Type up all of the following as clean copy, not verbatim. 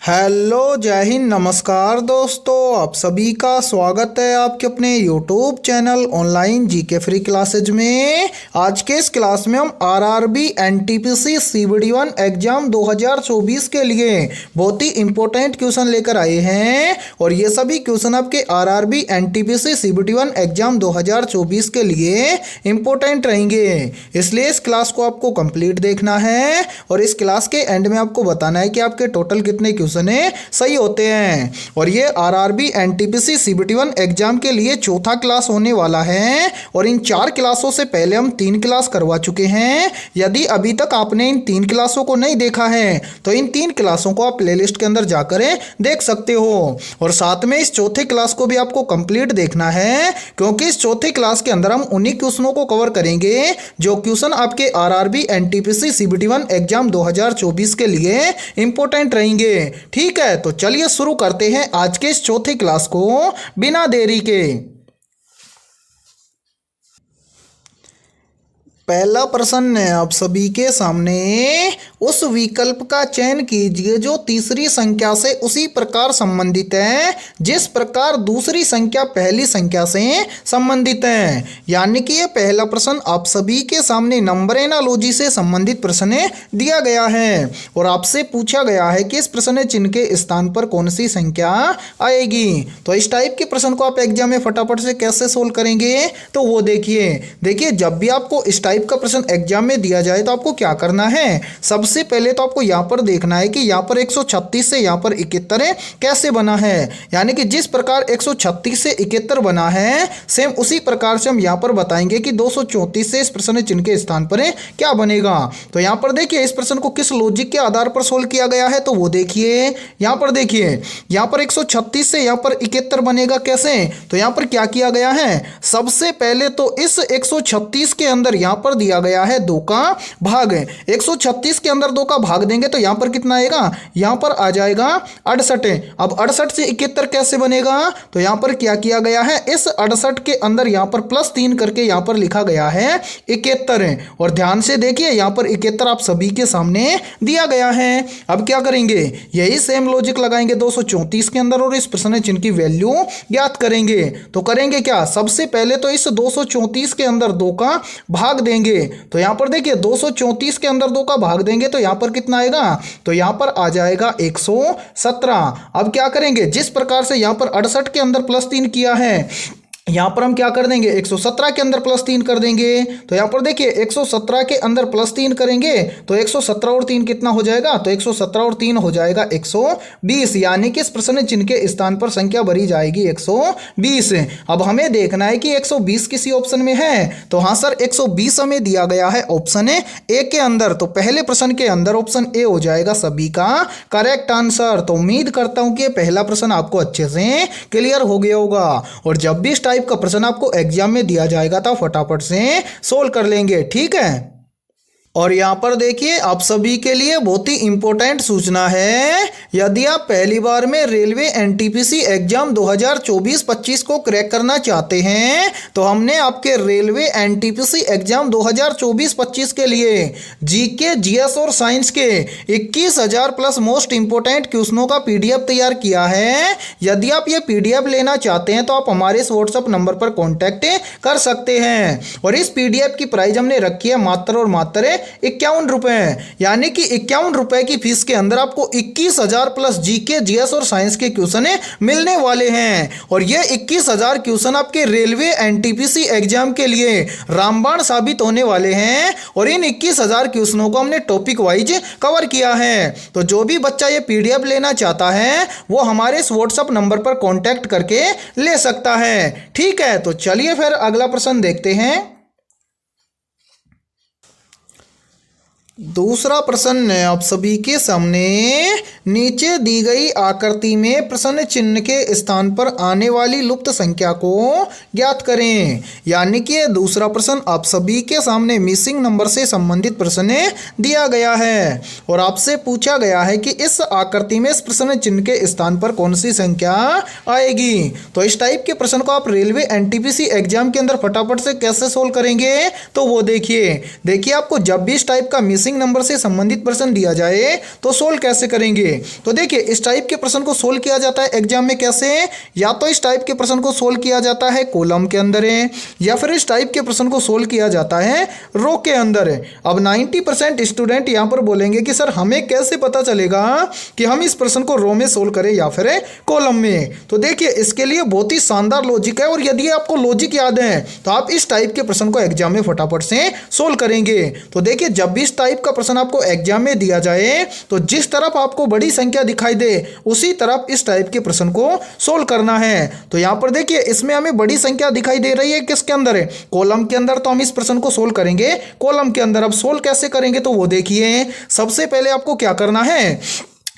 Hello, जय हिंद, नमस्कार दोस्तों। आप सभी का स्वागत है आपके अपने YouTube channel online GK free classes में। आज के इस क्लास में हम आरआरबी एनटीपीसी CBT-1 एग्जाम 2024 के लिए बहुत ही इंपॉर्टेंट क्वेश्चन लेकर आए हैं और ये सभी क्वेश्चन आपके आरआरबी एनटीपीसी CBT-1 एग्जाम 2024 के लिए इंपॉर्टेंट रहेंगे, इसलिए इस क्लास को आपको कंप्लीट देखना है और इस क्लास के एंड में आपको बताना है कि आपके टोटल कितने क्वेश्चन सही होते हैं। और ये आरआरबी एनटीपीसी CBT-1 एग्जाम के लिए चौथा क्लास होने वाला है और इन 4 क्लासों से पहले हम 3 क्लास करवा चुके हैं। यदि अभी तक आपने इन 3 क्लासों को नहीं देखा है तो इन 3 क्लासों को आप प्लेलिस्ट के अंदर जाकर देख सकते हो और साथ में इस चौथे क्लास को भी आपको कंप्लीट देखना है, क्योंकि इस चौथे क्लास के अंदर हम उन्हीं क्वेश्चनों को कवर करेंगे जो क्वेश्चन आपके आरआरबी एनटीपीसी CBT-1 एग्जाम 2024 के लिए इंपॉर्टेंट रहेंगे। ठीक है, तो चलिए शुरू करते हैं आज के इस चौथे क्लास को बिना देरी के। पहला प्रश्न है आप सभी के सामने। उस विकल्प का चयन कीजिए जो तीसरी संख्या से उसी प्रकार संबंधित है जिस प्रकार दूसरी संख्या पहली संख्या से संबंधित है। यानी कि ये पहला प्रश्न आप सभी के सामने नंबर एनालॉजी से संबंधित प्रश्न दिया गया है और आपसे पूछा गया है कि इस प्रश्न चिन्ह के स्थान पर कौन सी संख्या आएगी। तो इस टाइप के प्रश्न को आप एग्जाम में फटाफट से कैसे सोल्व करेंगे, तो वो देखिए जब भी आपको इस टाइप का प्रश्न एग्जाम में दिया जाए तो आपको क्या करना है। सबसे पहले तो आपको यहां पर देखना है कि यहां पर 136 से यहां पर 71 कैसे बना है। यानी कि जिस प्रकार 136 से 71 बना है सेम उसी प्रकार से हम यहां पर बताएंगे कि 234 से इस प्रश्न चिन्ह के स्थान पर क्या बनेगा। तो यहां पर देखिए इस प्रश्न को किस लॉजिक के आधार पर सोल्व किया गया है, तो वो देखिए यहां पर देखिए यहां पर 136 से यहां पर 71 बनेगा कैसे। तो यहां पर क्या किया गया है, सबसे पहले तो इस 136 के अंदर यहां पर दिया गया है 2 का भाग। 136 के अंदर 2 का भाग देंगे तो यहां पर कितना आएगा, यहां पर आ जाएगा 68। अब 68 से 71 कैसे बनेगा, तो यहां पर क्या किया गया है, इस 68 के अंदर यहां पर +3 करके यहां पर लिखा गया है 71। और ध्यान से देखिए यहां पर 71 आप सभी के सामने दिया गया है। अब क्या करेंगे, यही सेम लॉजिक लगाएंगे 234 के अंदर और इस प्रश्न चिन्ह की वैल्यू ज्ञात करेंगे। तो करेंगे क्या, सबसे पहले तो इस 234 के अंदर 2 का भाग देंगे। तो यहां पर देखिए 234 के अंदर 2 का भाग देंगे तो यहां पर कितना आएगा, तो यहां पर आ जाएगा 117। अब क्या करेंगे, जिस प्रकार से यहां पर 68 के अंदर +3 किया है यहां पर हम क्या कर देंगे 117 के अंदर +3 कर देंगे। तो यहां पर देखिए 117 के अंदर +3 करेंगे तो 117 और 3 कितना हो जाएगा, तो 117 और 3 हो जाएगा 120। यानी कि इस प्रश्न चिन्ह के स्थान पर संख्या भरी जाएगी 120। अब हमें देखना है कि 120 किसी ऑप्शन में है, तो हाँ सर 120 हमें दिया गया है ऑप्शन ए के अंदर। तो पहले प्रश्न के अंदर ऑप्शन ए हो जाएगा सभी का करेक्ट आंसर। तो उम्मीद करता हूं कि ये पहला प्रश्न आपको अच्छे से क्लियर हो गया होगा और जब भी का प्रश्न आपको एग्जाम में दिया जाएगा तो फटाफट से सोल्व कर लेंगे। ठीक है, और यहाँ पर देखिए आप सभी के लिए बहुत ही इंपॉर्टेंट सूचना है। यदि आप पहली बार में रेलवे एनटीपीसी एग्जाम 2024-25 को क्रैक करना चाहते हैं तो हमने आपके रेलवे एनटीपीसी एग्जाम 2024-25 के लिए जीके, जीएस और साइंस के 21,000 प्लस मोस्ट इंपॉर्टेंट क्वेश्चनों का PDF तैयार किया है। यदि आप ये PDF लेना चाहते हैं तो आप हमारे इस व्हाट्सएप नंबर पर कॉन्टैक्ट कर सकते हैं और इस PDF की प्राइस हमने रखी है मात्र और मात्र 51 रुपए। यानी कि 51 रुपए की फीस के अंदर आपको 21,000 प्लस जीके, जीएस और साइंस के क्वेश्चन मिलने वाले हैं और ये 21,000 क्वेश्चन आपके रेलवे एनटीपीसी एग्जाम के लिए रामबाण साबित होने वाले हैं और इन 21,000 क्वेश्चनों को हमने टॉपिक वाइज कवर किया है। तो जो भी बच्चा ये PDF लेना चाहता है वो हमारे इस व्हाट्सएप नंबर पर कॉन्टैक्ट करके ले सकता है। ठीक है, तो चलिए फिर अगला प्रश्न देखते हैं। दूसरा प्रश्न है आप सभी के सामने। नीचे दी गई आकृति में प्रश्न चिन्ह के स्थान पर आने वाली लुप्त संख्या को ज्ञात करें। यानी कि दूसरा प्रश्न आप सभी के सामने मिसिंग नंबर से संबंधित प्रश्न दिया गया है और आपसे पूछा गया है कि इस आकृति में इस प्रश्न चिन्ह के स्थान पर कौन सी संख्या आएगी। तो इस टाइप के प्रश्न को आप रेलवे एनटीपीसी एग्जाम के अंदर फटाफट से कैसे सोल्व करेंगे, तो वो देखिए आपको जब भी इस टाइप का मिसिंग मिसिंग नंबर से संबंधित प्रश्न दिया जाए तो सोल्व कैसे करेंगे। तो देखिए इस टाइप के प्रश्न को सोल्व किया जाता है एग्जाम में कैसे, या तो इस टाइप के प्रश्न को सोल्व किया जाता है कॉलम के अंदर है, या फिर इस टाइप के प्रश्न को सोल्व किया जाता है रो के अंदर है। अब 90% स्टूडेंट यहां पर बोलेंगे कि सर हमें कैसे पता चलेगा कि हम इस प्रश्न को रो में सोल्व करें या फिर कॉलम में। तो देखिए इसके लिए बहुत ही शानदार लॉजिक है, और यदि आपको लॉजिक याद है तो आप इस टाइप के प्रश्न को एग्जाम में फटाफट से सोल्व करेंगे। तो देखिए जब भी इस टाइप का प्रश्न आपको एग्जाम में दिया जाए तो जिस तरफ आपको बड़ी संख्या दिखाई दे उसी तरफ इस टाइप के प्रश्न को सोल्व करना है। तो यहां पर देखिए इसमें हमें बड़ी संख्या दिखाई दे रही है, किसके अंदर है, कॉलम के अंदर। तो हम इस प्रश्न को सोल्व करेंगे कॉलम के अंदर। अब सोल्व कैसे करेंगे तो वो देखिए, सबसे पहले आपको क्या करना है,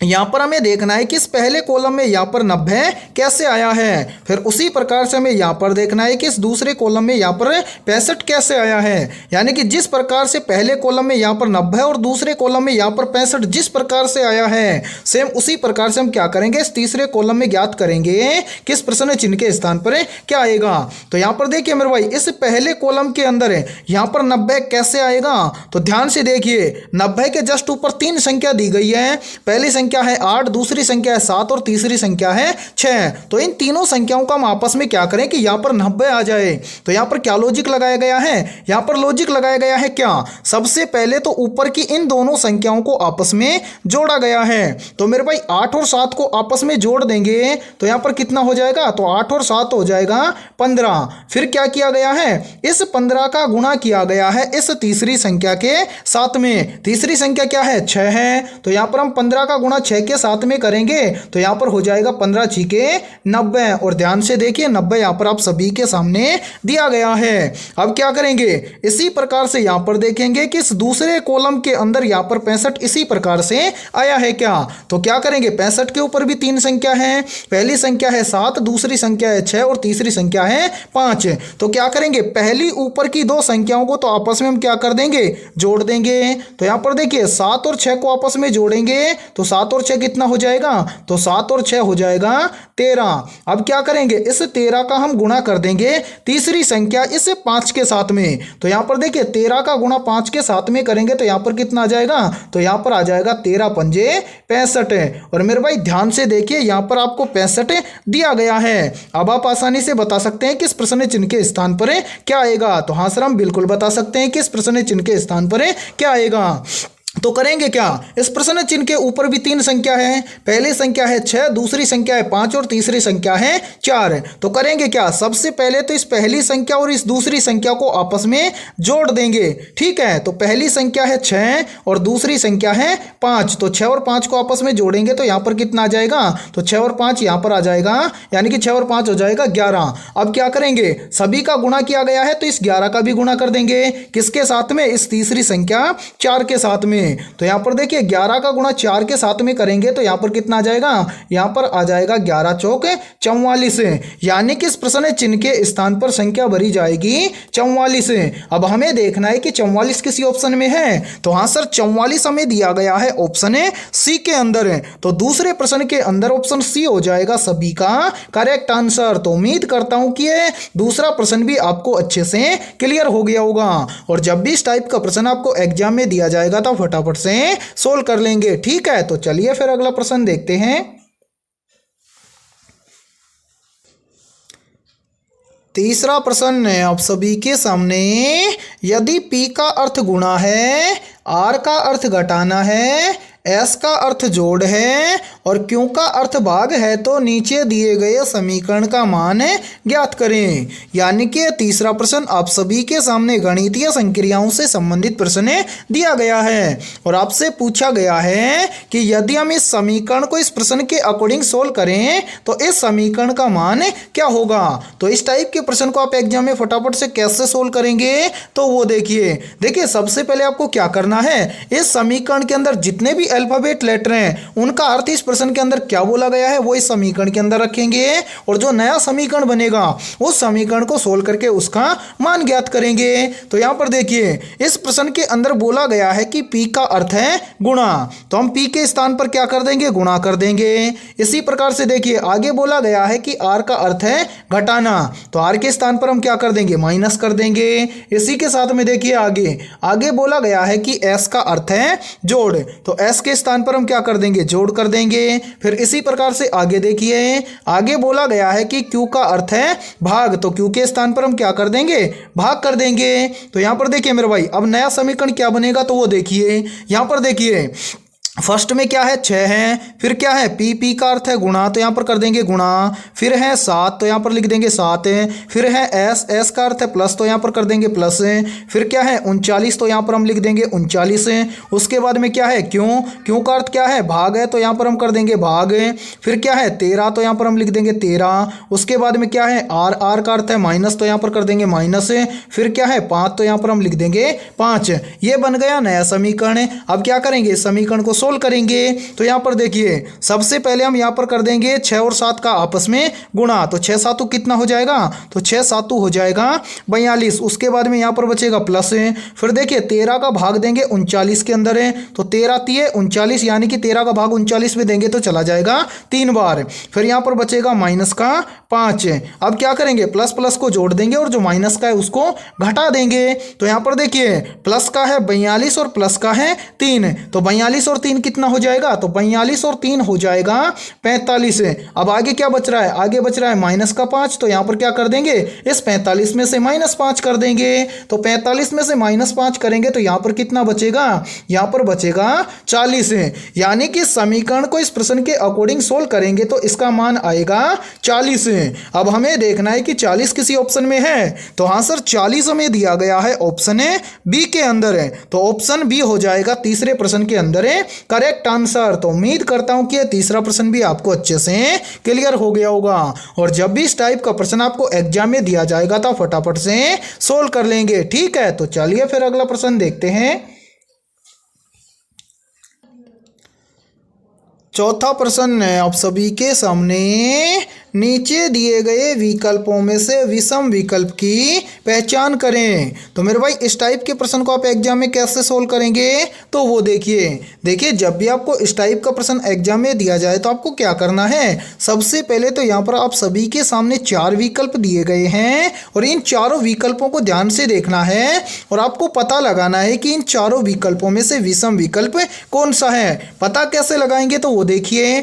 यहाँ पर हमें देखना है कि इस पहले कॉलम में यहाँ पर 90 कैसे आया है, फिर उसी प्रकार से हमें यहाँ पर देखना है कि इस दूसरे कॉलम में यहाँ पर 65 कैसे आया है। यानी कि जिस प्रकार से पहले कॉलम में यहाँ पर 90 और दूसरे कॉलम में यहाँ पर 65 जिस प्रकार से आया है, सेम उसी प्रकार से हम क्या करेंगे, इस तीसरे कॉलम में ज्ञात करेंगे कि इस प्रश्न चिन्ह के स्थान पर क्या आएगा। तो यहाँ पर देखिए मेरे भाई इस पहले कॉलम के अंदर है यहाँ पर 90 कैसे आएगा, तो ध्यान से देखिए 90 के जस्ट ऊपर 3 संख्या दी गई है। पहली संख्या है 8, दूसरी संख्या है 7 और तीसरी संख्या है 6। तो इन तीनों संख्याओं का हम आपस में क्या करें कि यहां पर 90 आ जाए। तो यहां पर क्या लॉजिक लगाया गया है, यहां पर लॉजिक लगाया गया है क्या, सबसे पहले तो ऊपर की इन दोनों संख्याओं को आपस में जोड़ा गया है। तो मेरे भाई 8 और 7 को आपस में जोड़ देंगे तो यहां पर कितना हो जाएगा, तो 8 और 7 हो जाएगा 15। फिर क्या किया गया है, इस 15 का गुणा किया गया है इस तीसरी संख्या के साथ में। तीसरी संख्या क्या है, 6 है। तो यहां पर हम 15 का गुणा 6 के साथ में करेंगे तो यहां पर हो जाएगा 15 छीके 90। और ध्यान से देखिए 90 यहां पर आप सभी के सामने दिया गया है। अब क्या करेंगे, इसी प्रकार से यहां पर देखेंगे कि इस दूसरे कॉलम के अंदर यहां पर 65 इसी प्रकार से आया है क्या। तो क्या करेंगे, 65 के ऊपर भी 3 संख्या है, पहली संख्या है 7, दूसरी संख्या है 6 और तीसरी संख्या है 5। तो क्या करेंगे, पहली ऊपर की 2 संख्याओं को तो आपस में हम क्या कर देंगे, जोड़ देंगे। तो यहां पर देखिए 7 और 6 को आपस में जोड़ेंगे तो 7 और 6 कितना हो जाएगा, तो 7 और 6 हो जाएगा 13। अब क्या करेंगे, इस 13 का हम गुणा कर देंगे तीसरी संख्या इस 5 के साथ में। तो यहां पर देखिए 13 का गुणा 5 के साथ में करेंगे तो यहां पर कितना आ जाएगा, तो यहां पर आ जाएगा 13 पंजे 65। और मेरे भाई ध्यान से देखिए यहां पर आपको 65 दिया गया है। अब आप आसानी से बता सकते हैं कि इस प्रश्न चिन्ह के स्थान पर क्या आएगा। तो हाँ सर हम बिल्कुल बता सकते हैं कि इस प्रश्न चिन्ह के स्थान पर क्या आएगा। तो करेंगे क्या, इस प्रश्न चिन्ह के ऊपर भी 3 संख्या है, पहली संख्या है 6, दूसरी संख्या है 5 और तीसरी संख्या है 4। तो करेंगे क्या, सबसे पहले तो इस पहली संख्या और इस दूसरी संख्या को आपस में जोड़ देंगे। ठीक है, तो पहली संख्या है 6 और दूसरी संख्या है 5। तो 6 और 5 को आपस में जोड़ेंगे तो यहाँ पर कितना आ जाएगा, तो 6 और 5 यहाँ पर आ जाएगा, यानी कि 6 और 5 हो जाएगा 11। अब क्या करेंगे, सभी का गुणा किया गया है तो इस 11 का भी गुणा कर देंगे, किसके साथ में, इस तीसरी संख्या 4 के साथ में। तो यहां पर देखिए 11 का गुणा 4 के साथ में करेंगे तो यहां पर कितना आ जाएगा, यहां पर आ जाएगा 11 चौक 44। यानी कि इस प्रश्न चिन्ह के स्थान पर संख्या भरी जाएगी 44। अब हमें देखना है कि 44 किसी ऑप्शन में है। तो हाँ सर 44 हमें दिया गया है ऑप्शन सी के अंदर है। तो दूसरे प्रश्न के अंदर ऑप्शन सी हो जाएगा सभी का करेक्ट आंसर। तो उम्मीद करता हूं कि ये दूसरा प्रश्न भी आपको अच्छे से क्लियर हो गया होगा। और जब भी इस टाइप का प्रश्न आपको एग्जाम में दिया जाएगा तो फटाफट से सोल्व कर लेंगे। ठीक है, तो चलिए फिर अगला प्रश्न देखते हैं। तीसरा प्रश्न है आप सभी के सामने, यदि P का अर्थ गुणा है, R का अर्थ घटाना है, S का अर्थ जोड़ है और Q का अर्थ भाग है तो नीचे दिए गए समीकरण का मान ज्ञात करें। यानी कि तीसरा प्रश्न आप सभी के सामने गणितीय संक्रियाओं से संबंधित प्रश्न दिया गया है और आपसे पूछा गया है कि यदि हम इस समीकरण को इस प्रश्न के अकॉर्डिंग सोल्व करें तो इस समीकरण का मान क्या होगा। तो इस टाइप के प्रश्न को आप एग्जाम में फटाफट से कैसे सोल्व करेंगे तो वो देखिए सबसे पहले आपको क्या करना है, इस समीकरण के अंदर जितने भी अल्फाबेट लेटर हैं उनका अर्थ इस प्रश्न के अंदर क्या बोला गया है वो इस समीकरण के अंदर रखेंगे और जो नया समीकरण बनेगा उस समीकरण को सोल्व करके उसका मान ज्ञात करेंगे। तो यहाँ पर देखिए इस प्रश्न के अंदर बोला गया है कि P का अर्थ है गुणा, तो हम P के स्थान पर क्या कर देंगे, गुणा कर देंगे। इसी प्रकार से देखिए आगे बोला गया है कि R का अर्थ है घटाना, तो R के स्थान पर हम क्या कर देंगे, माइनस कर देंगे। इसी के साथ में देखिए आगे आगे बोला गया है कि S का अर्थ है जोड़, तो S के स्थान पर हम क्या कर देंगे, जोड़ कर देंगे। फिर इसी प्रकार से आगे देखिए आगे बोला गया है कि Q का अर्थ है भाग, तो Q के स्थान पर हम क्या कर देंगे, भाग कर देंगे। तो यहाँ पर देखिए मेरे भाई अब नया समीकरण क्या बनेगा तो वो देखिए। यहाँ पर देखिए फर्स्ट में क्या है 6 है, फिर क्या है P का अर्थ है गुणा, तो यहाँ पर कर देंगे गुणा। फिर है 7 तो यहाँ पर लिख देंगे 7 है। फिर है S का अर्थ है प्लस, तो यहाँ पर कर देंगे प्लस है। फिर क्या है 39 तो यहाँ पर हम लिख देंगे 39 है। उसके बाद में क्या है Q का अर्थ क्या है भाग है, तो यहाँ पर हम कर देंगे भाग। फिर क्या है 13 तो यहाँ पर हम लिख देंगे 13। उसके बाद में क्या है R का अर्थ है माइनस, तो यहाँ पर कर देंगे माइनस। फिर क्या है 5 तो यहाँ पर हम लिख देंगे 5। ये बन गया नया समीकरण। अब क्या करेंगे, समीकरण को सोल्व करेंगे। तो यहाँ पर देखिए सबसे पहले हम यहाँ पर कर देंगे 6 और 7 का आपस में गुणा, तो 6 7 कितना हो जाएगा, तो 6 7 हो जाएगा 42। उसके बाद में यहाँ पर बचेगा प्लस है। फिर देखिए 13 का भाग देंगे 39 के अंदर है, तो 13 3 39, यानी कि 13 का भाग 39 में देंगे तो चला जाएगा 3 बार। फिर यहाँ पर बचेगा माइनस का 5। अब क्या करेंगे, प्लस प्लस को जोड़ देंगे और जो माइनस का है उसको घटा देंगे। तो यहाँ पर देखिए प्लस का है 42 और प्लस का है 3, तो 42 और 3 कितना हो जाएगा, तो 42 और 3 हो जाएगा 45। अब आगे क्या बच रहा है, आगे बच रहा है माइनस का 5, तो यहाँ पर क्या कर देंगे, इस 45 में से माइनस 5 कर देंगे। तो 45 में से माइनस 5 करेंगे तो यहाँ पर कितना बचेगा, यहाँ पर बचेगा 40। यानी कि समीकरण को इस प्रश्न के अकॉर्डिंग सोल्व करेंगे तो इसका मान आएगा 40। अब हमें देखना है कि 40 किसी ऑप्शन में है, तो हाँ सर 40 हमें दिया गया है ऑप्शन है बी के अंदर है, तो ऑप्शन बी हो जाएगा तीसरे प्रश्न के अंदर है करेक्ट आंसर। तो उम्मीद करता हूं कि यह तीसरा प्रश्न भी आपको अच्छे से क्लियर हो गया होगा, और जब भी इस टाइप का प्रश्न आपको एग्जाम में दिया जाएगा तो फटाफट से सोल्व कर लेंगे। ठीक है, तो चलिए फिर अगला प्रश्न देखते हैं। चौथा प्रश्न है आप सभी के सामने, नीचे दिए गए विकल्पों में से विषम विकल्प की पहचान करें। तो मेरे भाई इस टाइप के प्रश्न को आप एग्जाम में कैसे सोल्व करेंगे, तो वो देखिए जब भी आपको इस टाइप का प्रश्न एग्जाम में दिया जाए तो आपको क्या करना है, सबसे पहले तो यहाँ पर आप सभी के सामने 4 विकल्प दिए गए हैं और इन चारों विकल्पों को ध्यान से देखना है और आपको पता लगाना है कि इन चारों विकल्पों में से विषम विकल्प कौन सा है। पता कैसे लगाएंगे, तो वो देखिए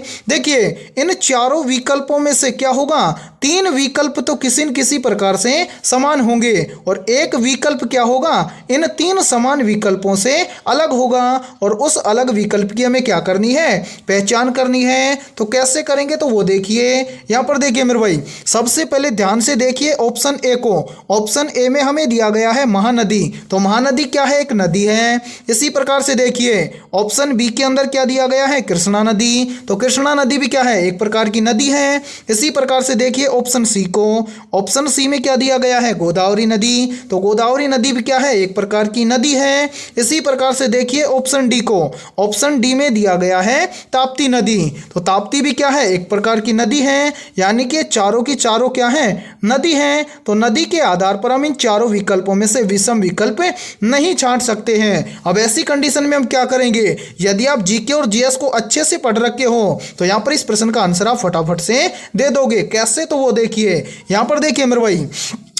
इन चारों विकल्पों में से क्या होगा, 3 विकल्प तो किसी न किसी प्रकार से समान होंगे और एक विकल्प क्या होगा, इन 3 समान विकल्पों से अलग होगा, और उस अलग विकल्प की हमें क्या करनी है, पहचान करनी है। तो कैसे करेंगे, तो वो देखिए यहाँ पर देखिए मेरे भाई सबसे पहले ध्यान से देखिए ऑप्शन ए को। ऑप्शन ए में हमें दिया गया है महानदी, तो महानदी क्या है, एक नदी है। इसी प्रकार से देखिए ऑप्शन बी के अंदर क्या दिया गया है, कृष्णा नदी, तो कृष्णा नदी भी क्या है, एक प्रकार की नदी है। इसी प्रकार से देखिए ऑप्शन सी को, ऑप्शन सी में क्या दिया गया है, गोदावरी नदी, तो गोदावरी नदी भी क्या है, एक प्रकार की नदी है। इसी प्रकार से देखिए ऑप्शन डी को, ऑप्शन डी में दिया गया है ताप्ती नदी, तो ताप्ती भी क्या है, एक प्रकार की नदी है। यानी कि चारों की चारों क्या है, नदी है। तो नदी के आधार पर हम इन चारों विकल्पों में से विषम विकल्प नहीं छांट सकते हैं। अब ऐसी कंडीशन में हम क्या करेंगे, यदि आप जीके और जीएस को अच्छे से पढ़ रखे हो तो यहाँ पर इस प्रश्न का आंसर आप फटाफट से दे दोगे। कैसे, तो वो देखिए यहाँ पर देखिए मेरे भाई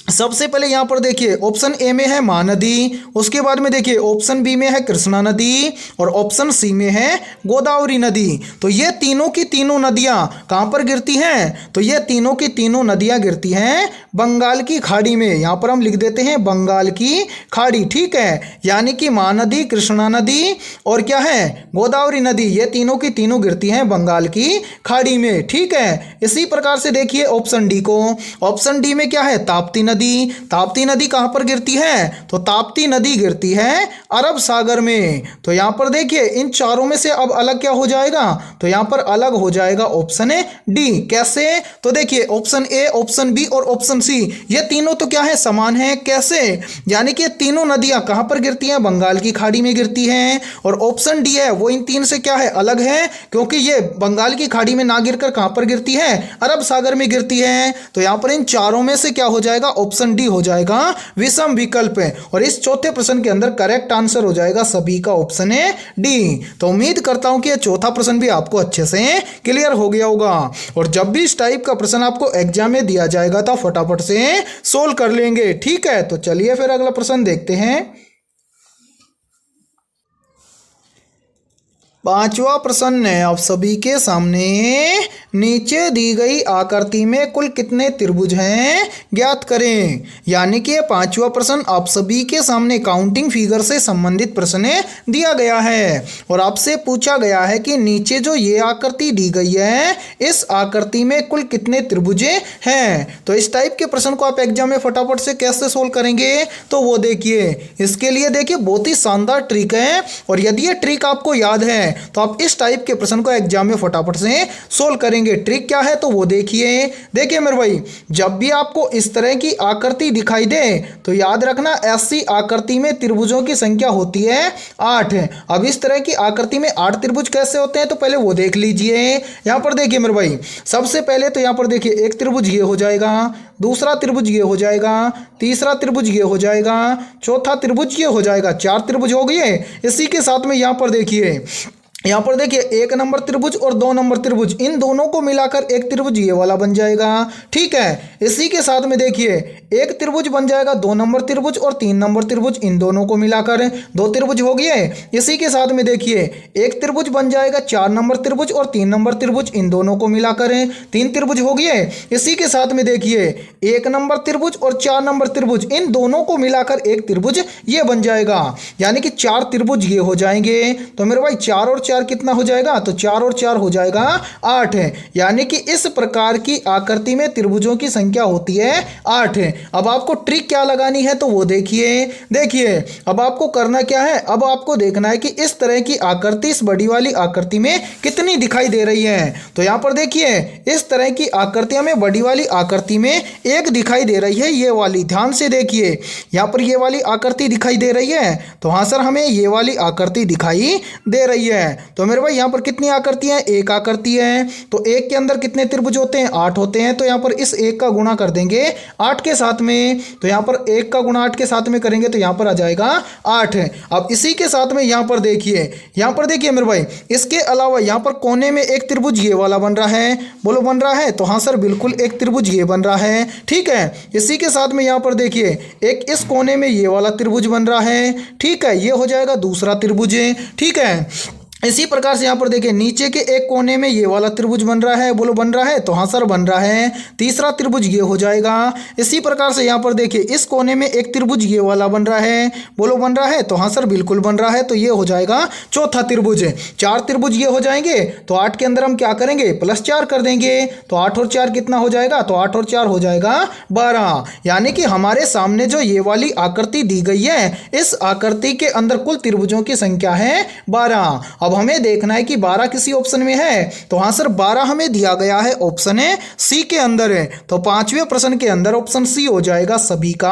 सबसे पहले यहाँ पर देखिए ऑप्शन ए में है महानदी, उसके बाद में देखिए ऑप्शन बी में है कृष्णा नदी और ऑप्शन सी में है गोदावरी नदी। तो ये तीनों की तीनों नदियाँ कहाँ पर गिरती हैं, तो ये तीनों की तीनों नदियाँ गिरती हैं बंगाल की खाड़ी में। यहाँ पर हम लिख देते हैं बंगाल की खाड़ी। ठीक है, यानी कि महानदी, कृष्णा नदी और क्या है, गोदावरी नदी, ये तीनों की तीनों गिरती हैं बंगाल की खाड़ी में। ठीक है, इसी प्रकार से देखिए ऑप्शन डी को, ऑप्शन डी में क्या है, ताप्ती नदी, नदी। ताप्ती नदी कहाँ पर गिरती है? तो ताप्ती नदी गिरती है अरब सागर में। तो यहाँ पर देखिए इन चारों में से अब अलग क्या हो जाएगा? तो यहाँ पर अलग हो जाएगा ऑप्शन है डी। कैसे? तो देखिए ऑप्शन ए, ऑप्शन बी और ऑप्शन सी ये तीनों तो क्या है? समान है। कैसे? यानी कि ये तीनों नदियां कहां पर गिरती हैं? बंगाल की खाड़ी में गिरती हैं। और ऑप्शन डी है वो इन तीन से क्या है? अलग है, क्योंकि ये बंगाल की खाड़ी में ना गिरकर कहां पर गिरती है? अरब सागर में गिरती है। तो यहां पर इन चारों में से क्या हो जाएगा? ऑप्शन डी हो जाएगा विषम विकल्प है। और इस चौथे प्रश्न के अंदर करेक्ट आंसर हो जाएगा सभी का ऑप्शन है डी। तो उम्मीद करता हूं कि यह चौथा प्रश्न भी आपको अच्छे से क्लियर हो गया होगा। और जब भी इस टाइप का प्रश्न आपको एग्जाम में दिया जाएगा तो फटाफट से सोल्व कर लेंगे। ठीक है, तो चलिए फिर अगला प्रश्न देखते हैं। पांचवा प्रश्न है आप सभी के सामने। नीचे दी गई आकृति में कुल कितने त्रिभुज हैं ज्ञात करें। यानी कि पांचवा प्रश्न आप सभी के सामने काउंटिंग फिगर से संबंधित प्रश्न दिया गया है और आपसे पूछा गया है कि नीचे जो ये आकृति दी गई है इस आकृति में कुल कितने त्रिभुज हैं। तो इस टाइप के प्रश्न को आप एग्जाम में फटाफट से कैसे सोल्व करेंगे तो वो देखिए। इसके लिए देखिए बहुत ही शानदार ट्रिक है और यदि ये ट्रिक आपको याद है तो आप इस टाइप के प्रश्न को एग्जाम में फटाफट से सोल्व करेंगे। ट्रिक क्या है तो वो देखिए मेरे भाई, जब भी आपको इस तरह की आकृति दिखाई दे तो याद रखना ऐसी आकृति में त्रिभुजों की संख्या होती है 8। अब इस तरह की आकृति में 8 त्रिभुज कैसे होते हैं तो पहले वो देख लीजिए। यहां पर देखिए मेरे भाई, सबसे पहले तो यहां पर देखिए एक त्रिभुज ये हो जाएगा, दूसरा त्रिभुज ये हो जाएगा, तीसरा त्रिभुज ये हो जाएगा, चौथा त्रिभुज ये हो जाएगा। 4 त्रिभुज हो गए। इसी के साथ में यहां पर देखिए, यहाँ पर देखिए 1 नंबर त्रिभुज और 2 नंबर त्रिभुज इन दोनों को मिलाकर एक त्रिभुज ये वाला बन जाएगा। ठीक है, इसी के साथ में देखिए एक त्रिभुज बन जाएगा 2 नंबर त्रिभुज और 3 नंबर त्रिभुज इन दोनों को मिलाकर 2 त्रिभुज हो गए। इसी के साथ में देखिए एक त्रिभुज बन जाएगा 4 नंबर त्रिभुज और 3 नंबर त्रिभुज इन दोनों को मिलाकर 3 त्रिभुज हो गए। इसी के साथ में देखिए 1 नंबर त्रिभुज और 4 नंबर त्रिभुज इन दोनों को मिलाकर एक त्रिभुज ये बन जाएगा, यानी कि 4 त्रिभुज ये हो जाएंगे। तो मेरे भाई 4 और 4 कितना हो जाएगा? तो 4 और 4 हो जाएगा 8 है। यानी कि इस प्रकार की आकृति में त्रिभुजों की संख्या होती है 8 है। अब आपको ट्रिक क्या लगानी है तो वो देखिए अब आपको करना क्या है, अब आपको देखना है कि इस तरह की आकृति इस बड़ी वाली आकृति में कितनी दिखाई दे रही है। तो यहां पर देखिए इस तरह की आकृतियां में बड़ी वाली आकृति में एक दिखाई दे रही है, ये वाली। ध्यान से देखिए यहां पर ये वाली आकृति दिखाई दे रही है। तो हाँ सर हमें ये वाली आकृति दिखाई दे रही है। तो मेरे भाई यहाँ पर कितनी आकृति है? एक आकृति है। तो एक के अंदर कितने त्रिभुज होते हैं? 8 होते हैं। तो यहाँ पर इस एक का गुणा कर देंगे 8 के साथ में। तो यहाँ पर एक का गुणा 8 के साथ में करेंगे तो यहाँ पर आ जाएगा 8 है। अब इसी के साथ में यहाँ पर देखिए मेरे भाई, इसके अलावा यहाँ पर कोने में एक त्रिभुज ये वाला बन रहा है। बोलो बन रहा है? तो हाँ सर बिल्कुल एक त्रिभुज ये बन रहा है। ठीक है, इसी के साथ में यहाँ पर देखिए एक इस कोने में ये वाला त्रिभुज बन रहा है। ठीक है, ये हो जाएगा दूसरा त्रिभुज। ठीक है, इसी प्रकार से यहाँ पर देखिए नीचे के एक कोने में ये वाला त्रिभुज बन रहा है। बोलो बन रहा है? तो हाँ सर बन रहा है। तीसरा त्रिभुज ये हो जाएगा। इसी प्रकार से यहाँ पर देखिए इस कोने में एक त्रिभुज ये वाला बन रहा है। बोलो बन रहा है? तो हाँ सर बिल्कुल बन रहा है। तो ये हो जाएगा चौथा त्रिभुज। 4 त्रिभुज ये हो जाएंगे। तो 8 के अंदर हम क्या करेंगे? +4 कर देंगे। तो 8 और 4 कितना हो जाएगा? तो 8 और 4 हो जाएगा 12। यानी कि हमारे सामने जो ये वाली आकृति दी गई है इस आकृति के अंदर कुल त्रिभुजों की संख्या है 12। अब हमें देखना है कि 12 किसी ऑप्शन में है। तो हाँ सर 12 हमें दिया गया है ऑप्शन सी के अंदर है। तो 5वें प्रश्न के अंदर ऑप्शन सी हो जाएगा सभी का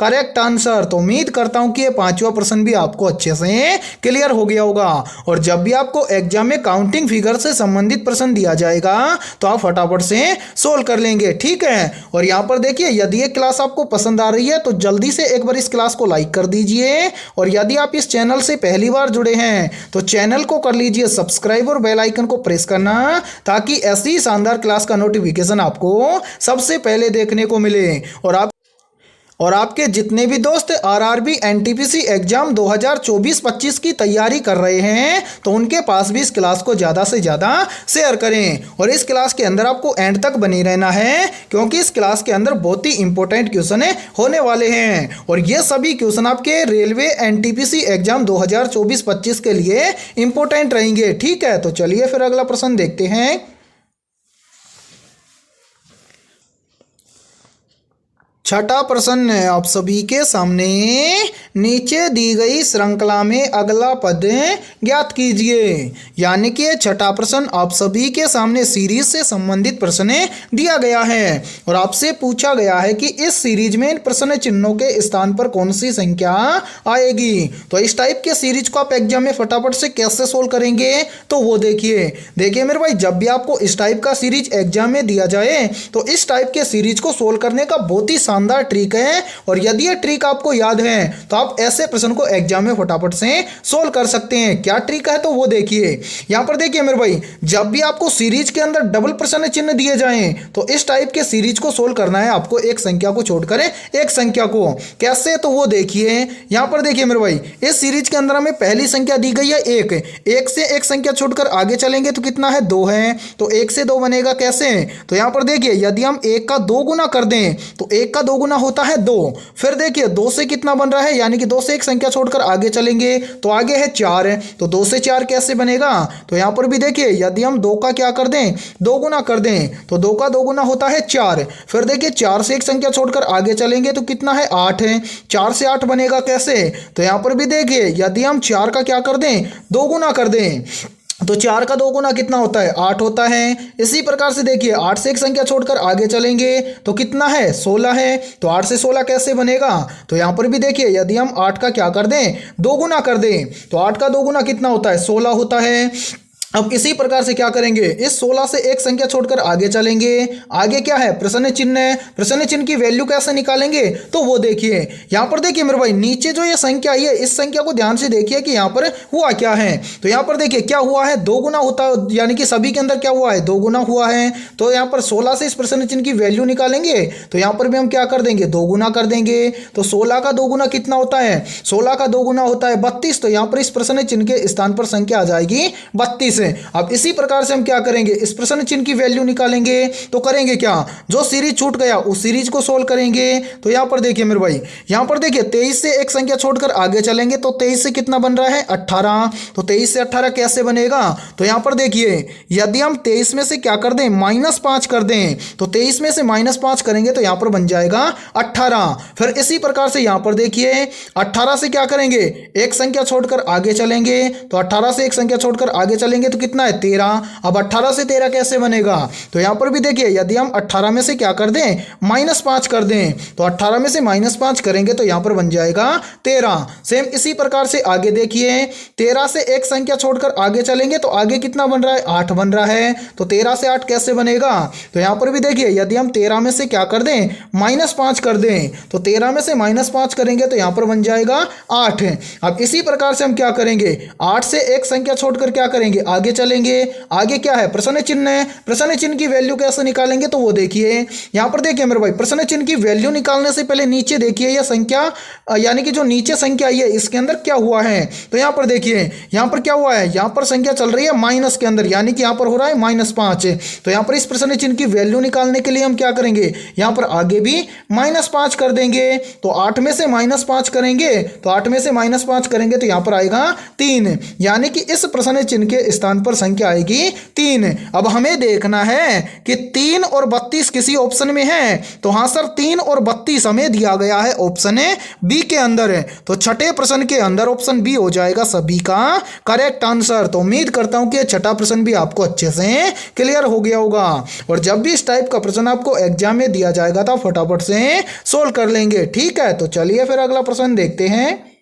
करेक्ट आंसर। तो उम्मीद करता हूं कि ये 5वां प्रश्न भी आपको अच्छे से क्लियर हो गया होगा। और जब भी आपको एग्जाम में काउंटिंग फिगर से संबंधित प्रश्न दिया जाएगा तो आप फटाफट से सोल्व कर लेंगे। ठीक है, और यहाँ पर देखिए यदि ये क्लास आपको पसंद आ रही है तो जल्दी से एक बार इस क्लास को लाइक कर दीजिए। और यदि आप इस चैनल से पहली बार जुड़े हैं तो चैनल को कर लीजिए सब्सक्राइब और बेल आइकन को प्रेस करना, ताकि ऐसी शानदार क्लास का नोटिफिकेशन आपको सबसे पहले देखने को मिले। और आपके जितने भी दोस्त आरआरबी एनटीपीसी एग्जाम 2024-25 की तैयारी कर रहे हैं तो उनके पास भी इस क्लास को ज़्यादा से ज़्यादा शेयर करें। और इस क्लास के अंदर आपको एंड तक बनी रहना है, क्योंकि इस क्लास के अंदर बहुत ही इंपॉर्टेंट क्वेश्चन होने वाले हैं। और ये सभी क्वेश्चन आपके रेलवे एनटीपीसी एग्जाम 2024-25 के लिए इंपॉर्टेंट रहेंगे। ठीक है, तो चलिए फिर अगला प्रश्न देखते हैं। छठा प्रश्न है आप सभी के सामने, नीचे दी गई श्रृंखला में अगला पद ज्ञात कीजिए। यानी कि छठा प्रश्न आप सभी के सामने सीरीज से संबंधित प्रश्न दिया गया है और आपसे पूछा गया है कि इस सीरीज में इन प्रश्न चिन्हों के स्थान पर कौन सी संख्या आएगी। तो इस टाइप के सीरीज को आप एग्जाम में फटाफट से कैसे सोल्व करेंगे तो वो देखिए मेरे भाई, जब भी आपको इस टाइप का सीरीज एग्जाम में दिया जाए तो इस टाइप के सीरीज को सोल्व करने का बहुत ही शानदार ट्रिक है और यदि ये ट्रिक आपको याद है तो आप ऐसे प्रश्न को एग्जाम में फटाफट से सोल्व कर सकते हैं। क्या ट्रिक है तो वो देखिए। यहां पर देखिए मेरे भाई, जब भी आपको सीरीज के अंदर डबल प्रश्न चिन्ह दिए जाएं तो इस टाइप के सीरीज को सोल्व करना है आपको एक संख्या को छोड़कर एक संख्या को। कैसे तो वो देखिए। यहां पर देखिए मेरे भाई, इस सीरीज के अंदर हमें पहली संख्या दी गई है एक से एक संख्या छोड़कर आगे चलेंगे तो कितना है 2 है, तो 1 से 2 बनेगा कैसे। तो यहां पर देखिए यदि हम 1 का 2 गुना कर दें तो 1 का 2 गुना होता है 2। फिर देखिए 2 से कितना बन रहा है, यानी कि 2 से एक संख्या छोड़कर आगे चलेंगे तो आगे है 4 है, तो 2 से 4 कैसे बनेगा। तो यहां पर भी देखिए यदि हम 2 का क्या कर दें 2 गुना कर दें तो 2 का 2 गुना होता है 4। फिर देखिए 4 से एक संख्या छोड़कर आगे चलेंगे तो कितना है 8 है, 4 से 8 बनेगा कैसे। तो यहां पर भी देखिए यदि हम 4 का क्या कर दें 2 गुना कर दें तो 4 का 2 गुना कितना होता है 8 होता है। इसी प्रकार से देखिए 8 से एक संख्या छोड़कर आगे चलेंगे तो कितना है 16 है, तो 8 से 16 कैसे बनेगा। तो यहां पर भी देखिए यदि हम 8 का क्या कर दें 2 गुना कर दें तो 8 का 2 गुना कितना होता है 16 होता है। अब इसी प्रकार से क्या करेंगे, इस 16 से एक संख्या छोड़कर आगे चलेंगे। आगे क्या है प्रश्न चिन्ह है, प्रश्न चिन्ह की वैल्यू कैसे निकालेंगे तो वो देखिए। यहां पर देखिए मेरे भाई, नीचे जो ये संख्या आई है इस संख्या को ध्यान से देखिए कि यहां पर हुआ क्या है। तो यहां पर देखिए क्या हुआ है 2 गुना होता है, यानी कि सभी के अंदर क्या हुआ है 2 गुना हुआ है। तो यहां पर 16 से इस प्रश्न चिन्ह की वैल्यू निकालेंगे तो यहां पर भी हम क्या कर देंगे 2 गुना कर देंगे। तो 16 का 2 गुना कितना होता है 16 का 2 गुना होता है 32। तो यहां पर इस प्रश्न चिन्ह के स्थान पर संख्या आ जाएगी 32। अब इसी प्रकार से हम क्या करेंगे इस प्रश्न चिन्ह की वैल्यू निकालेंगे तो करेंगे क्या, जो सीरीज छूट गया उस सीरीज को सोल्व करेंगे। तो यहां पर देखिए मेरे भाई, यहां पर देखिए 23 से एक संख्या छोड़कर आगे चलेंगे तो 23 से कितना बन रहा है 18। तो 23 से 18 कैसे बनेगा। तो यहां पर देखिए यदि हम 23 में से क्या कर दें -5 कर दें तो 23 में से -5 करेंगे तो यहां पर बन जाएगा 18। फिर इसी प्रकार से यहां पर देखिए 18 से क्या करेंगे एक संख्या छोड़कर आगे चलेंगे तो 18 से एक संख्या छोड़कर आगे चलेंगे तो कितना है 13। अब 18 से 13 कैसे बनेगा। तो यहां पर भी देखिए यदि हम 18 में से क्या कर दें -5 कर दें तो 18 में से -5 करेंगे तो यहां पर बन जाएगा 13। सेम इसी प्रकार से आगे देखिए 13 से एक संख्या छोड़कर आगे चलेंगे तो आगे कितना बन रहा है 8 बन रहा है। तो 13 से 8 कैसे बनेगा। तो यहां पर भी देखिए यदि हम 13 में से क्या कर दें -5 कर दें तो 13 में से -5 करेंगे तो यहां पर बन जाएगा 8। अब इसी प्रकार से हम क्या करेंगे 8 से एक संख्या छोड़कर क्या करेंगे आगे चलेंगे। आगे क्या है प्रश्न चिन्ह है, प्रश्न चिन्ह की वैल्यू कैसे निकालेंगे तो वो देखिए। यहां पर देखिए मेरे भाई, प्रश्न चिन्ह की वैल्यू निकालने से पहले नीचे देखिए यह संख्या यानी कि जो नीचे संख्या आई है इसके अंदर क्या हुआ है। तो यहां पर देखिए यहां पर क्या हुआ है, यहां पर संख्या चल रही है माइनस के अंदर, यानी कि यहां पर हो रहा है -5। तो यहां पर इस प्रश्न चिन्ह की वैल्यू निकालने के लिए हम क्या करेंगे यहां पर आगे भी -5 कर देंगे। तो 8 में से -5 करेंगे तो 8 में से -5 करेंगे तो यहां पर आएगा 3, यानी कि इस प्रश्न चिन्ह के स्थान पर संख्या आएगी 3। अब हमें देखना है कि 3 और 32 किसी ऑप्शन में है। तो हां सर 3 और 32 हमें दिया गया है ऑप्शन बी के अंदर है। तो छठे प्रश्न के अंदर ऑप्शन बी हो जाएगा सभी का करेक्ट आंसर। तो उम्मीद करता हूं कि छठा प्रश्न भी आपको अच्छे से क्लियर हो गया होगा और जब भी इस टाइप का प्रश्न आपको एग्जाम में दिया जाएगा तो फटाफट से सोल्व कर लेंगे। ठीक है, तो चलिए फिर अगला प्रश्न देखते हैं।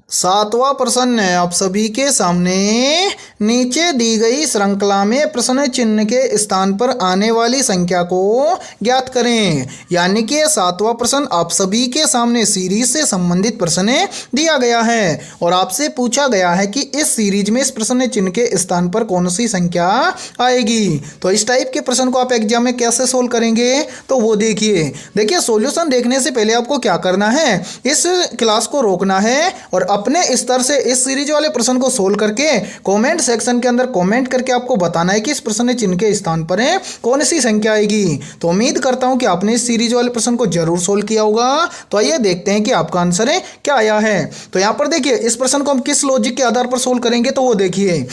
7वां प्रश्न है आप सभी के सामने, नीचे दी गई श्रृंखला में प्रश्न चिन्ह के स्थान पर आने वाली संख्या को ज्ञात करें। यानी कि 7वां प्रश्न आप सभी के सामने सीरीज से संबंधित प्रश्न दिया गया है और आपसे पूछा गया है कि इस सीरीज में इस प्रश्न चिन्ह के स्थान पर कौन सी संख्या आएगी। तो इस टाइप के प्रश्न को आप एग्जाम में कैसे सोल्व करेंगे तो वो देखिए सॉल्यूशन देखने से पहले आपको क्या करना है, इस क्लास को रोकना है और अपने स्तर से इस सीरीज वाले प्रश्न को सोल्व करके कमेंट सेक्शन के अंदर कमेंट करके आपको बताना है कि इस प्रश्न चिन्ह के स्थान पर है कौन सी संख्या आएगी। तो उम्मीद करता हूं कि आपने इस सीरीज वाले प्रश्न को जरूर सोल्व किया होगा। तो आइए देखते हैं कि आपका आंसर है क्या आया है। तो यहां पर देखिए इस प्रश्न को हम किस लॉजिक के आधार पर सोल्व करेंगे तो वो देखिए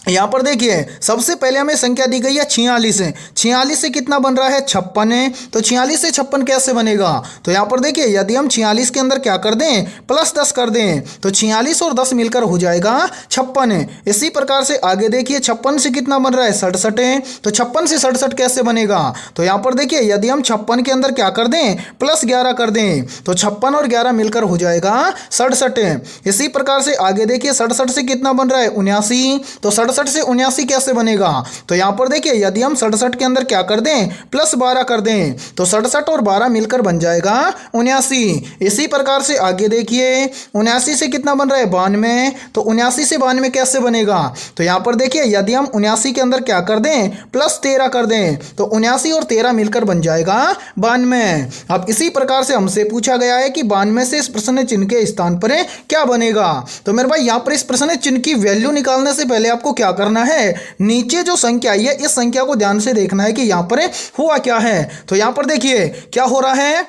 यहाँ पर देखिए सबसे पहले हमें संख्या दी गई है 46 है। 46 से कितना बन रहा है 56 है। तो 46 से 56 कैसे बनेगा? तो यहाँ पर देखिए यदि हम 46 के अंदर क्या कर दें प्लस 10 कर दें तो 46 और 10 मिलकर हो जाएगा 56 है। इसी प्रकार से आगे देखिए 56 से कितना बन रहा है 67 है। तो 56 से 67 कैसे बनेगा? तो यहाँ पर देखिए यदि हम 56 के अंदर क्या कर दें प्लस 11 कर दें तो 56 और 11 मिलकर हो जाएगा 67 है। इसी प्रकार से आगे देखिए 67 से कितना बन रहा है 79। तो 67 से 79 कैसे बनेगा? तो यहाँ पर देखिए यदि हम 67 के अंदर क्या कर दें प्लस 12 कर दें तो 67 और 12 मिलकर बन जाएगा 79। इसी प्रकार से आगे देखिए 79 से कितना बन रहा है 92। तो 79 से 92 कैसे बनेगा? तो यहाँ पर देखिए यदि हम 79 के अंदर क्या कर दें प्लस 13 कर दें तो 79 और 13 मिलकर बन जाएगा 92। अब इसी प्रकार से हमसे पूछा गया है कि 92 से इस प्रश्न चिन्ह के स्थान पर क्या बनेगा। तो मेरे भाई यहाँ पर इस प्रश्न चिन्ह की वैल्यू निकालने से पहले आपको क्या करना है, नीचे जो संख्या आई है इस संख्या को ध्यान से देखना है कि यहाँ पर हुआ क्या है। तो यहाँ पर देखिए क्या हो रहा है,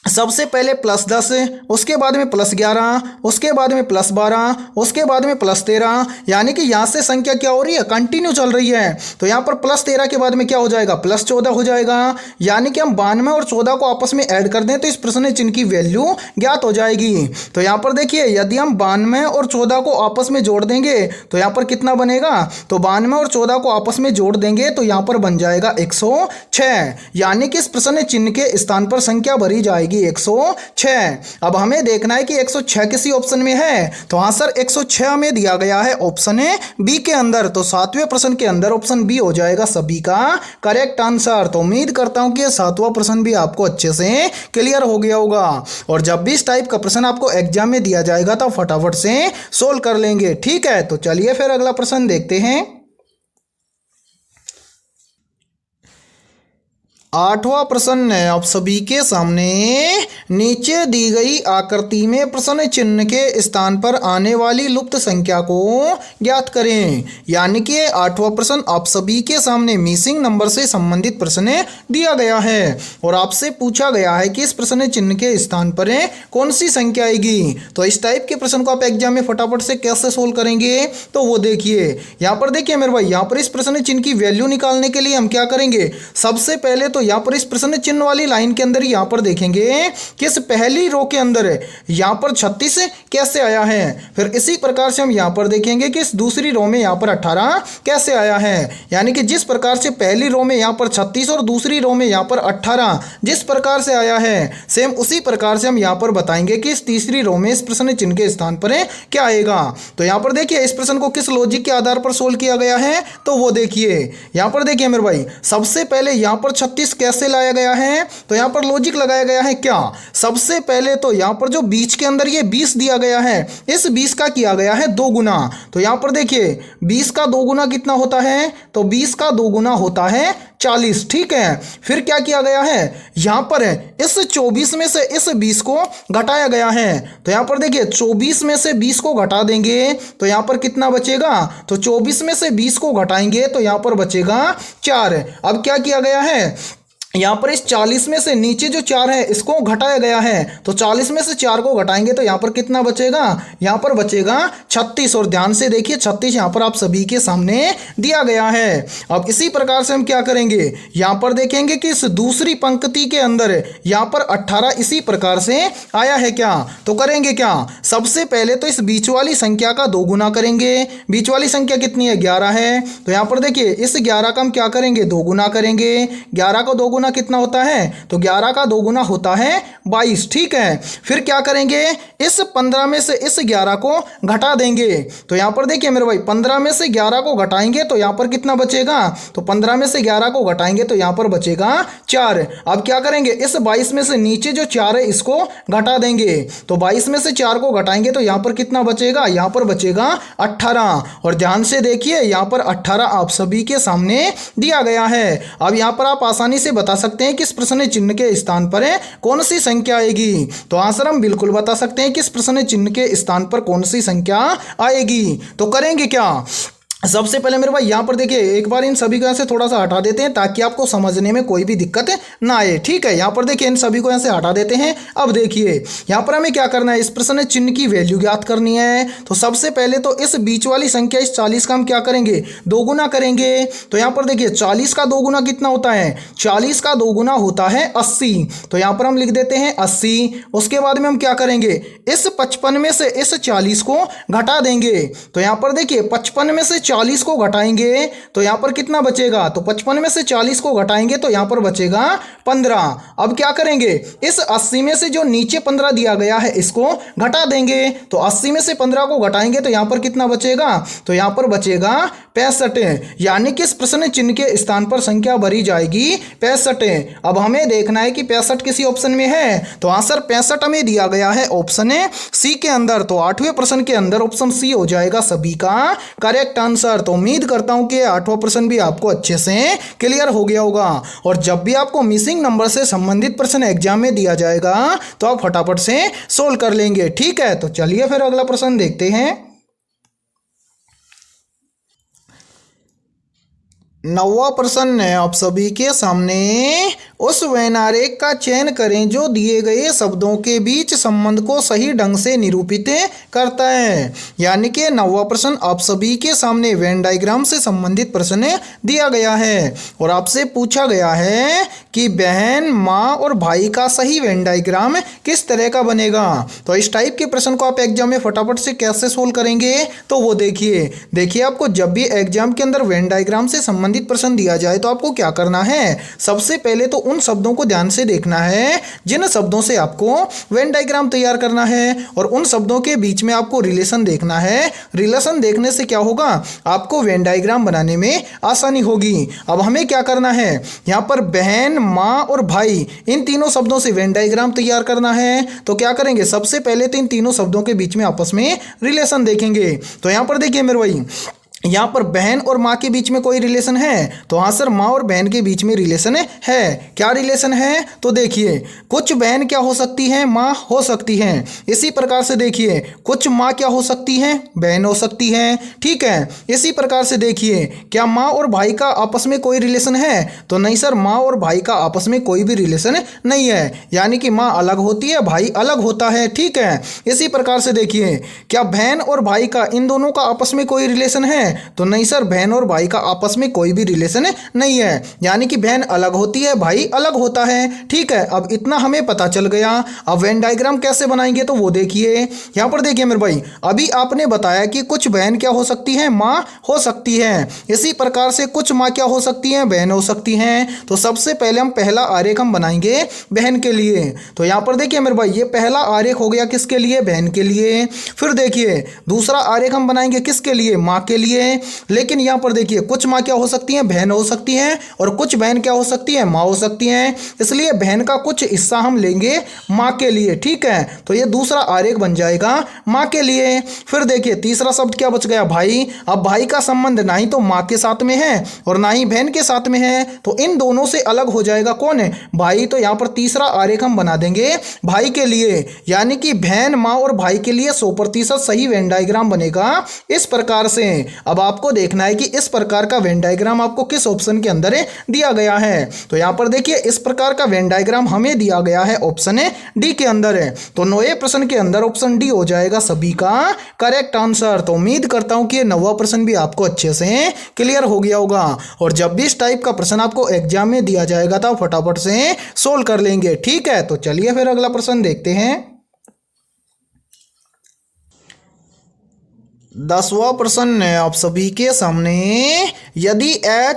सबसे पहले प्लस 10, उसके बाद में प्लस 11, उसके बाद में प्लस 12, उसके बाद में प्लस 13, यानी कि यहाँ से संख्या क्या हो रही है कंटिन्यू चल रही है। तो यहाँ पर प्लस 13 के बाद में क्या हो जाएगा प्लस 14 हो जाएगा, यानी कि हम 92 और 14 को आपस में ऐड कर दें तो इस प्रश्न चिन्ह की वैल्यू ज्ञात हो जाएगी। तो यहाँ पर देखिए यदि हम 92 और 14 को आपस में जोड़ देंगे तो यहाँ पर कितना बनेगा, तो 92 और 14 को आपस में जोड़ देंगे तो यहाँ पर बन जाएगा 106, यानी कि इस प्रश्न चिन्ह के स्थान पर संख्या भरी जाएगी 106। अब हमें देखना है कि 106 किसी ऑप्शन में है। तो हाँ सर 106 हमें दिया गया है ऑप्शन है बी के अंदर। तो 7वें प्रश्न के अंदर ऑप्शन बी हो जाएगा सभी का करेक्ट आंसर। तो उम्मीद करता हूं कि ये 7वां प्रश्न भी आपको अच्छे से क्लियर हो गया होगा और जब भी इस टाइप का प्रश्न आपको एग्जाम में दिया जाएगा तो फटाफट से सोल्व कर लेंगे। ठीक है, तो चलिए फिर अगला प्रश्न देखते हैं। 8वां प्रश्न है आप सभी के सामने, नीचे दी गई आकृति में प्रश्न चिन्ह के स्थान पर आने वाली लुप्त संख्या को ज्ञात करें। यानी कि 8वां प्रश्न आप सभी के सामने मिसिंग नंबर से संबंधित प्रश्न दिया गया है और आपसे पूछा गया है कि इस प्रश्न चिन्ह के स्थान पर कौन सी संख्या आएगी। तो इस टाइप के प्रश्न को आप एग्जाम में फटाफट से कैसे सोल्व करेंगे तो वो देखिए। यहाँ पर देखिए मेरे भाई, यहाँ पर इस प्रश्न चिन्ह की वैल्यू निकालने के लिए हम क्या करेंगे, सबसे पहले तो यहाँ पर इस प्रश्न चिन्ह वाली लाइन के अंदर यहाँ पर देखेंगे कि इस पहली रो के अंदर यहाँ पर 36 कैसे आया है। फिर इसी प्रकार से हम यहाँ पर देखेंगे कि इस दूसरी रो में यहाँ पर 18 कैसे आया है। यानी कि जिस प्रकार से पहली रो में यहाँ पर 36 और दूसरी रो में यहाँ पर 18 जिस प्रकार से आया है, सेम उसी प्रकार से हम यहाँ पर बताएंगे कि इस तीसरी रो में इस प्रश्न चिन्ह के स्थान पर क्या आएगा। तो यहाँ पर देखिए इस प्रश्न को किस लॉजिक के आधार पर सोल्व किया गया है तो वो देखिए। यहाँ पर देखिए मेरे भाई, सबसे पहले यहाँ पर 36 कैसे लाया गया है, तो यहाँ पर लॉजिक लगाया गया है क्या, सबसे पहले तो यहाँ पर जो बीच के अंदर ये 20 दिया गया है, इस 20 का किया गया है 2 गुना। तो यहाँ पर देखिए 20 का 2 गुना कितना होता है, तो 20 का 2 गुना होता है 40। ठीक है, फिर क्या किया गया है, यहाँ पर इस 24 में से इस 20 को घटाया गया है। तो यहाँ पर देखिए 24 में से 20 को घटा देंगे तो यहाँ पर कितना बचेगा, तो 24 में से 20 को घटाएंगे तो यहाँ पर बचेगा 4। अब क्या किया गया है, यहाँ पर इस 40 में से नीचे जो 4 है इसको घटाया गया है। तो 40 में से 4 को घटाएंगे तो यहाँ पर कितना बचेगा, यहाँ पर बचेगा 36। और ध्यान से देखिए 36 यहाँ पर आप सभी के सामने दिया गया है। अब इसी प्रकार से हम क्या करेंगे, यहाँ पर देखेंगे कि इस दूसरी पंक्ति के अंदर यहाँ पर 18 इसी प्रकार से आया है क्या। तो करेंगे क्या, सबसे पहले तो इस बीच वाली संख्या का 2 गुना करेंगे। बीच वाली संख्या कितनी है 11 है। तो यहाँ पर देखिए इस 11 का हम क्या करेंगे 2 गुना करेंगे। 11 को 2 गुना कितना होता है, तो 11 का 2 गुना होता है 22। ठीक है, फिर क्या करेंगे, इस 15 में से इस 11 को घटा देंगे। तो यहाँ पर देखिए मेरे भाई 15 में से 11 को घटाएंगे तो यहाँ पर कितना बचेगा, तो 15 में से 11 को घटाएंगे तो यहाँ पर बचेगा 4। अब क्या करेंगे, इस 22 में से नीचे जो 4 है इसको घटा देंगे। तो 22 में से 4 को घटाएंगे तो यहाँ पर कितना बचेगा, यहाँ पर बचेगा 18। और ध्यान से देखिए यहाँ पर 18 आप सभी के सामने दिया गया है। अब यहाँ पर आप आसानी से बता सकते हैं कि इस प्रश्न चिन्ह के स्थान पर कौन सी संख्या आएगी। तो आंसर हम बिल्कुल बता सकते हैं कि इस प्रश्न चिन्ह के स्थान पर कौन सी संख्या आएगी। तो करेंगे क्या, सबसे पहले मेरे भाई यहाँ पर देखिए, एक बार इन सभी को यहाँ से थोड़ा सा हटा देते हैं ताकि आपको समझने में कोई भी दिक्कत ना आए। ठीक है, यहाँ पर देखिए इन सभी को यहाँ से हटा देते हैं। अब देखिए यहाँ पर हमें क्या करना है, इस प्रश्न चिन्ह की वैल्यू ज्ञात करनी है। तो सबसे पहले तो इस बीच वाली संख्या इस 40 का हम क्या करेंगे, दोगुना करेंगे। तो यहाँ पर देखिए 40 का दोगुना कितना होता है, 40 का दोगुना होता है 80। तो यहाँ पर हम लिख देते हैं 80। उसके बाद में हम क्या करेंगे, इस 55 में से इस 40 को घटा देंगे। तो यहाँ पर देखिए 55 में से 40 को घटाएंगे तो यहाँ पर कितना बचेगा, तो 55 में से 40 को घटाएंगे तो यहाँ पर बचेगा 15। अब क्या करेंगे, इस 80 में से जो नीचे 15 दिया गया है इसको घटा देंगे। तो 80 में से 15 को घटाएंगे तो यहाँ पर कितना बचेगा, तो यहाँ पर बचेगा 65। यानी कि इस प्रश्न चिन्ह के स्थान पर संख्या भरी जाएगी 65। अब हमें देखना है कि 65 किसी ऑप्शन में है, तो आंसर 65 हमें दिया गया है ऑप्शन सी के अंदर। तो 8वें प्रश्न के अंदर ऑप्शन सी हो जाएगा सभी का करेक्ट आंसर। तो उम्मीद करता हूं कि 8वां प्रश्न भी आपको अच्छे से क्लियर हो गया होगा। और जब भी आपको मिसिंग नंबर से संबंधित प्रश्न एग्जाम में दिया जाएगा तो आप फटाफट से सोल्व कर लेंगे। ठीक है, तो चलिए फिर अगला प्रश्न देखते हैं। 9वां प्रश्न है आप सभी के सामने, उस व्यनारेख का चयन करें जो दिए गए शब्दों के बीच संबंध को सही ढंग से निरूपित करता है। यानी कि 9वां प्रश्न आप सभी के सामने वेन डायग्राम से संबंधित प्रश्न दिया गया है और आपसे पूछा गया है कि बहन, माँ और भाई का सही वेन डायग्राम किस तरह का बनेगा। तो इस टाइप के प्रश्न को आप एग्जाम में फटाफट से कैसे सोल्व करेंगे, तो वो देखिए आपको जब भी एग्जाम के अंदर वेन डायग्राम से संबंधित प्रश्न दिया जाए तो आपको क्या करना है, सबसे पहले तो उन शब्दों को ध्यान से देखना है जिन शब्दों से आपको वेन डायग्राम तैयार करना है और उन शब्दों के बीच में आपको रिलेशन देखना है। रिलेशन देखने से क्या होगा, आपको वेन डायग्राम बनाने में आसानी होगी। अब हमें क्या करना है, यहाँ पर बहन, माँ और भाई इन तीनों शब्दों से वेन डायग्राम तैयार करना है। तो क्या करेंगे, सबसे पहले तो इन तीनों शब्दों के बीच में आपस में रिलेशन देखेंगे। तो यहाँ पर देखिए मेरे भाई, यहाँ पर बहन और माँ के बीच में कोई रिलेशन है, तो हाँ सर माँ और बहन के बीच में रिलेशन है। क्या रिलेशन है, तो देखिए कुछ बहन क्या हो सकती है, माँ हो सकती हैं। इसी प्रकार से देखिए कुछ माँ क्या हो सकती हैं, बहन हो सकती हैं। ठीक है, इसी प्रकार से देखिए क्या माँ और भाई का आपस में कोई रिलेशन है, तो नहीं सर माँ और भाई का आपस में कोई भी रिलेशन नहीं है। यानी कि माँ अलग होती है, भाई अलग होता है। ठीक है, इसी प्रकार से देखिए क्या बहन और भाई का इन दोनों का आपस में कोई रिलेशन है, तो नहीं सर बहन और भाई का आपस में कोई भी रिलेशन नहीं है। यानी कि बहन अलग होती है, भाई अलग होता है। ठीक है, अब इतना हमें पता चल गया। अब वेन डायग्राम कैसे बनाएंगे, तो वो देखिए यहाँ पर देखिए मेरे भाई, अभी आपने बताया कि कुछ बहन क्या हो सकती है, माँ हो सकती है। इसी प्रकार से कुछ माँ क्या हो सकती हैं, बहन हो सकती हैं। तो सबसे पहले हम पहला आरेख हम बनाएंगे बहन के लिए। तो यहाँ पर देखिए मेरे भाई, ये पहला आरेख हो गया किसके लिए, बहन के लिए। फिर देखिए दूसरा आरेख हम बनाएंगे किसके लिए, माँ के लिए। लेकिन यहां पर देखिए कुछ मां क्या हो सकती हैं, बहन हो सकती हैं, और कुछ बहन क्या हो सकती है, मां हो सकती हैं। इसलिए बहन का कुछ हिस्सा हम लेंगे मां के लिए। ठीक है, तो ये दूसरा आरेख बन जाएगा मां के लिए। फिर देखिए तीसरा शब्द क्या बच गया, भाई। अब भाई का संबंध ना ही तो मां के साथ में है और ना ही बहन के साथ में है, तो इन दोनों से अलग हो जाएगा कौन है, भाई। तो यहां पर तीसरा आरेख हम बना देंगे भाई के लिए। यानी कि बहन, मां और भाई के लिए 100% सही वेन डायग्राम बनेगा इस प्रकार से। अब आपको देखना है कि इस प्रकार का वेन डायग्राम आपको किस ऑप्शन के अंदर दिया गया है। तो यहां पर देखिए इस प्रकार का वेन डायग्राम हमें दिया गया है ऑप्शन डी के अंदर है। तो 9वें प्रश्न के अंदर ऑप्शन डी हो जाएगा सभी का करेक्ट आंसर। तो उम्मीद करता हूं कि 9वां प्रश्न भी आपको अच्छे से क्लियर हो गया होगा। और जब भी इस टाइप का प्रश्न आपको एग्जाम में दिया जाएगा तो फटाफट से सोल्व कर लेंगे। ठीक है, तो चलिए फिर अगला प्रश्न देखते हैं। 10वां प्रश्न है आप सभी के सामने, यदि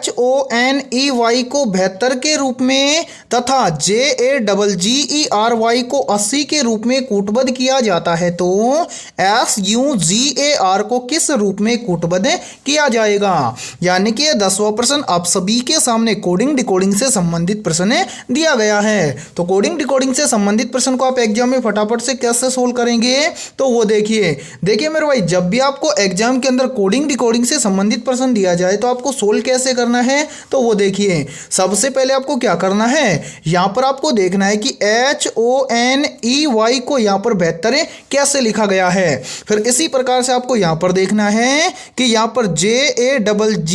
HONEY को 72 के रूप में तथा JAGGERY को 80 के रूप में कूटबद्ध किया जाता है तो SUGAR को किस रूप में कूटबद्ध किया जाएगा। यानी कि 10वां प्रश्न आप सभी के सामने कोडिंग डिकोडिंग से संबंधित प्रश्न दिया गया है। तो कोडिंग डिकोडिंग से संबंधित प्रश्न को आप एग्जाम में फटाफट से कैसे सोल्व करेंगे, तो वो देखिए मेरे भाई, जब भी आपको आपको एग्जाम के अंदर कोडिंग डिकोडिंग से संबंधित प्रश्न दिया जाए तो आपको सोल्व कैसे करना है, तो वो देखिए सबसे पहले आपको क्या करना है, यहाँ पर आपको देखना है कि HONEY को यहाँ पर 72 कैसे लिखा गया है। फिर इसी प्रकार से आपको यहाँ पर देखना है कि यहाँ पर JAGGERY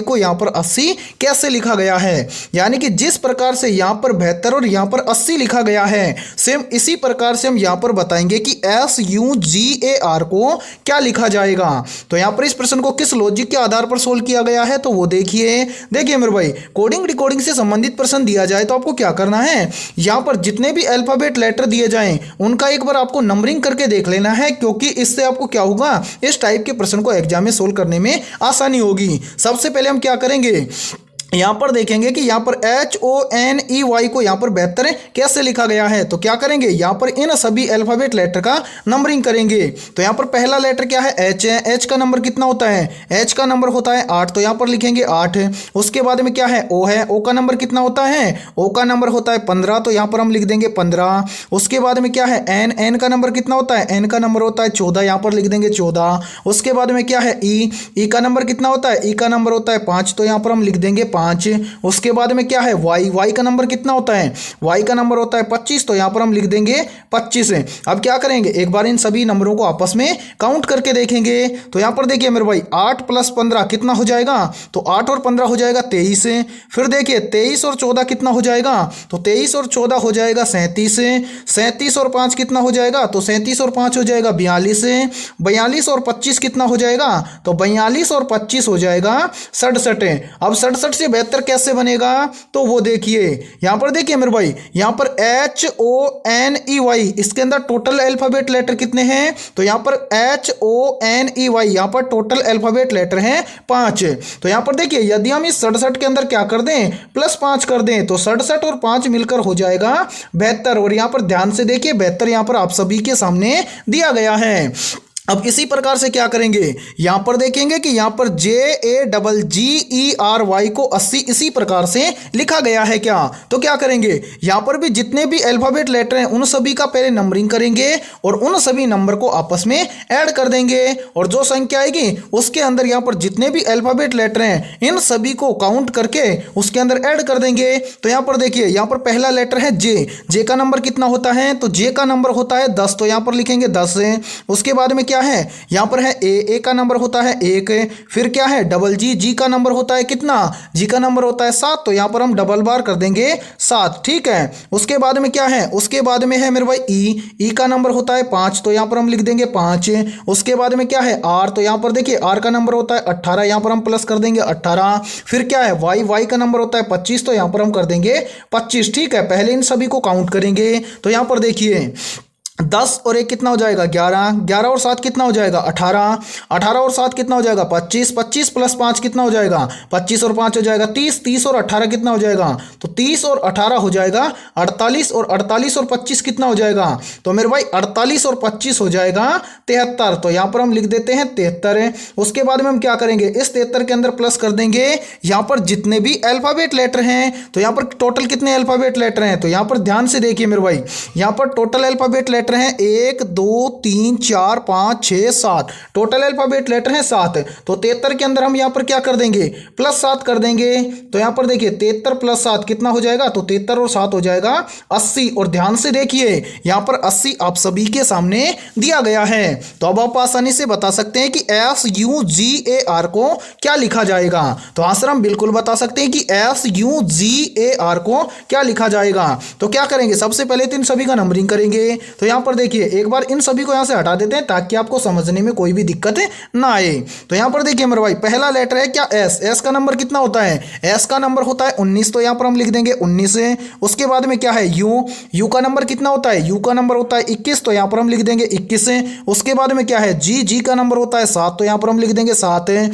को यहाँ पर 80 कैसे लिखा गया है। यानी कि जिस प्रकार से यहाँ पर 72 और यहाँ पर 80 लिखा गया है, सेम इसी प्रकार से हम यहाँ पर बताएंगे कि SUGAR को क्या लिखा जाएगा। तो यहाँ पर इस प्रश्न को किस लॉजिक के आधार पर सोल्व किया गया है, तो वो देखिए मेरे भाई, कोडिंग डिकोडिंग से संबंधित प्रश्न दिया जाए तो आपको क्या करना है, यहाँ पर जितने भी अल्फाबेट लेटर दिए जाएं उनका एक बार आपको नंबरिंग करके देख लेना है, क्योंकि इससे आपको क्या होगा, इस टाइप के प्रश्न को एग्जाम में सोल्व करने में आसानी होगी। सबसे पहले हम क्या करेंगे, यहाँ पर देखेंगे कि यहाँ पर HONEY को यहाँ पर 72 कैसे लिखा गया है। तो क्या करेंगे, यहाँ पर इन सभी अल्फाबेट लेटर का नंबरिंग करेंगे। तो यहाँ पर पहला लेटर क्या है, H है। H का नंबर कितना होता है, H का नंबर होता है 8, तो यहाँ पर लिखेंगे 8। उसके बाद में क्या है, O है। O का नंबर कितना होता है, O का नंबर होता है 15, तो यहाँ पर हम लिख देंगे 15। उसके बाद में क्या है, N। N का नंबर कितना होता है, N का नंबर होता है 14, यहाँ पर लिख देंगे 14। उसके बाद में क्या है, E। E का नंबर कितना होता है, E का नंबर होता है 5, तो यहाँ पर हम लिख देंगे 5। उसके बाद में क्या है, Y। Y का नंबर कितना होता है, Y का नंबर होता है 25, तो यहाँ पर हम लिख देंगे 25। अब क्या करेंगे, एक बार इन सभी नंबरों को आपस में काउंट करके देखेंगे। तो यहाँ पर देखिए मेरे भाई, 8 + 15 कितना हो जाएगा, तो 8 और 15 हो जाएगा 23। फिर देखिए 23 और 14 कितना हो जाएगा, तो 23 और 14 हो जाएगा 37। 37 और 5 कितना हो जाएगा, तो 37 और 5 हो जाएगा 42। 42 और 25 कितना हो जाएगा, तो 42 और 25 हो जाएगा 67। अब 67 से 72 कैसे बनेगा, तो वो देखिए यहां पर देखिए मेरे भाई, यहां पर HONEY इसके अंदर टोटल अल्फाबेट लेटर कितने हैं, तो यहां पर HONEY यहां पर टोटल अल्फाबेट लेटर हैं 5। तो यहां पर देखिए यदि हम इस 67 के अंदर क्या कर दें, +5 कर दें, तो 67 और 5 मिलकर हो जाएगा 72। और यहां पर ध्यान से देखिए 72 यहां पर आप सभी के सामने दिया गया है। अब इसी प्रकार से क्या करेंगे, यहां पर देखेंगे कि यहां पर JAGGERY को 80 इसी प्रकार से लिखा गया है क्या। तो क्या करेंगे, यहां पर भी जितने भी अल्फाबेट लेटर हैं उन सभी का पहले नंबरिंग करेंगे और उन सभी नंबर को आपस में ऐड कर देंगे, और जो संख्या आएगी उसके अंदर यहां पर जितने भी अल्फाबेट लेटर हैं इन सभी को काउंट करके उसके अंदर ऐड कर देंगे। तो यहां पर देखिए, यहां पर पहला लेटर है J का नंबर कितना होता है, तो J का नंबर होता है 10, तो यहां पर लिखेंगे 10। उसके बाद में क्या है, यहां पर है A का नंबर होता है 1। फिर क्या है, G का नंबर होता है कितना, G का नंबर होता है 7, तो यहां पर हम डबल बार कर देंगे 7, ठीक है। उसके बाद में क्या है, उसके बाद में है मेरे भाई E का नंबर होता है 5, तो यहां पर हम लिख देंगे 5। उसके बाद में क्या है R, तो यहां पर देखिए R का नंबर होता है 18, यहां पर हम प्लस कर देंगे 18। फिर क्या है Y का नंबर होता है 25, तो यहां पर हम कर देंगे 25, ठीक है। पहले इन सभी को काउंट करेंगे। तो यहां पर देखिए 10 और 1 कितना हो जाएगा 11, 11 और 7 कितना हो जाएगा 18, 18 और 7 कितना हो जाएगा 25, 25 + 5 कितना हो जाएगा 25 और 5 हो जाएगा 30, 30 और 18 कितना हो जाएगा, तो 30 और 18 हो जाएगा 48, और 48 और 25 कितना हो जाएगा, तो मेरे भाई 48 और 25 हो जाएगा 73। तो यहाँ पर हम लिख देते हैं 73। उसके बाद में हम क्या करेंगे, इस 73 के अंदर प्लस कर देंगे यहाँ पर जितने भी अल्फाबेट लेटर हैं। तो यहाँ पर टोटल कितने अल्फाबेट लेटर हैं, तो यहाँ पर ध्यान से देखिए मेरे भाई, यहाँ पर टोटल अल्फाबेट लेटर हैं 1 2 3 4 5 6 7, टोटल अल्फाबेट लेटर हैं 7। तो 73 के अंदर हम यहाँ पर क्या कर देंगे, +7 कर देंगे। तो यहाँ पर देखिए 73 + 7 कितना हो जाएगा, तो 73 और 7 हो जाएगा 80। और ध्यान से देखिए यहाँ पर 80 आप सभी के सामने दिया गया है। तो अब आप आसानी से बता सकते हैं कि SUGAR को क्या लिखा जाएगा। तो आंसर हम बिल्कुल बता सकते हैं कि SUGAR को क्या लिखा जाएगा। तो क्या करेंगे, सबसे पहले तो इन सभी का नंबरिंग करेंगे। तो यहाँ पर देखिए एक बार इन सभी को यहाँ से हटा देते हैं ताकि आपको समझने में कोई भी दिक्कत ना आए। तो यहाँ पर देखिए मेरे भाई, पहला लेटर है क्या S का नंबर कितना होता है, S का नंबर होता है 19, तो यहाँ पर हम लिख देंगे 19। उसके बाद में क्या है U का नंबर कितना होता है, U का नंबर होता है 21, तो यहाँ पर हम लिख देंगे 21। उसके बाद में क्या है G का नंबर होता है 7, तो यहाँ पर हम लिख देंगे 7।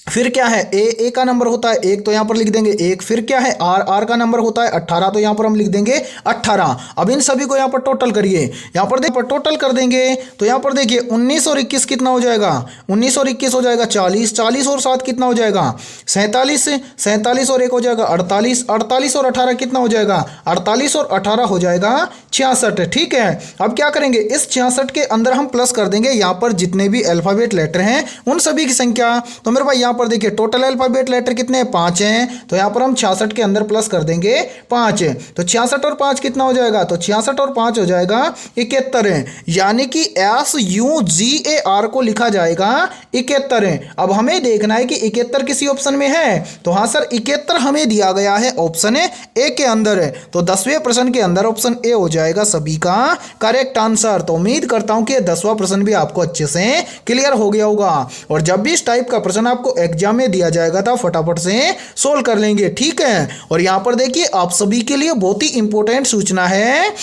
फिर क्या है, ए का नंबर होता है 1 तो यहाँ पर लिख देंगे 1। फिर क्या है, आर का नंबर होता है 18 तो यहाँ पर हम लिख देंगे 18। अब इन सभी को यहाँ पर टोटल करिए, यहाँ पर देखिए टोटल कर देंगे तो यहाँ पर देखिए 19 और 21 कितना हो जाएगा, 19 और 21 हो जाएगा 40, 40 और 7 कितना हो जाएगा 47, 47 और 1 हो जाएगा 48, 48 और 18 कितना हो जाएगा 48 और 18 हो जाएगा 66। ठीक है, अब क्या करेंगे, इस 66 के अंदर हम प्लस कर देंगे यहाँ पर जितने भी अल्फाबेट लेटर हैं उन सभी की संख्या। तो मेरे भाई यहाँ पर देखिए टोटल अल्फाबेट लेटर कितने हैं, 5 हैं, तो यहाँ पर हम 66 के अंदर प्लस कर देंगे 5। तो 66 और 5 कितना हो जाएगा, तो 66 और 5 हो जाएगा 71। यानी कि SUGAR को लिखा जाएगा 71। अब हमें देखना है कि 71 किसी ऑप्शन में है, तो हाँ सर 71 हमें दिया गया है ऑप्शन ए के अंदर है, तो 10वें प्रश्न के अंदर ऑप्शन ए हो जाएगा सभी का करेक्ट आंसर। तो उम्मीद करता हूं कि 10वां प्रश्न भी आपको अच्छे से क्लियर हो गया होगा, और जब भी इस टाइप का प्रश्न आपको एग्जाम में दिया जाएगा तो फटाफट से सोल्व कर लेंगे। ठीक है, और यहां पर देखिए आप सभी के लिए बहुत ही इंपॉर्टेंट सूचना है,